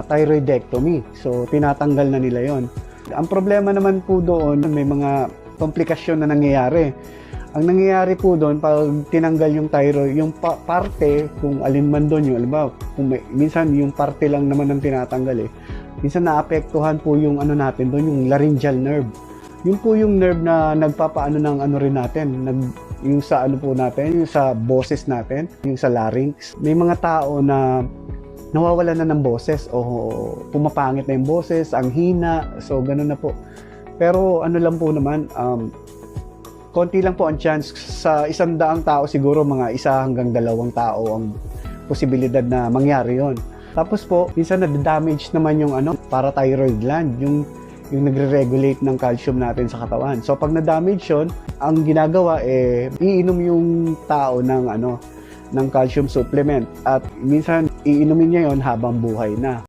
thyroidectomy. So, tinatanggal na nila yon. Ang problema naman po doon, may mga komplikasyon na nangyayari. Ang nangyayari po doon, pag tinanggal yung thyroid, yung parte, kung alin man doon yung, alam kung minsan yung parte lang naman ang tinatanggal minsan naapektuhan po yung ano natin doon, yung laryngeal nerve. Yun po yung nerve na nagpapaano ng ano rin natin, yung sa ano po natin, yung sa boses natin, yung sa larynx. May mga tao na nawawalan na ng boses o pumapangit na yung boses, ang hina, so ganun na po. Pero ano lang po naman, konti lang po ang chance. Sa 100 tao siguro mga 1 hanggang 2 tao ang posibilidad na mangyari yon. Tapos po, minsan na-damage naman yung parathyroid gland, yung nagre-regulate ng calcium natin sa katawan. So pag na-damage yun, ang ginagawa iinom yung tao ng calcium supplement at minsan iinumin niya yon habang buhay na.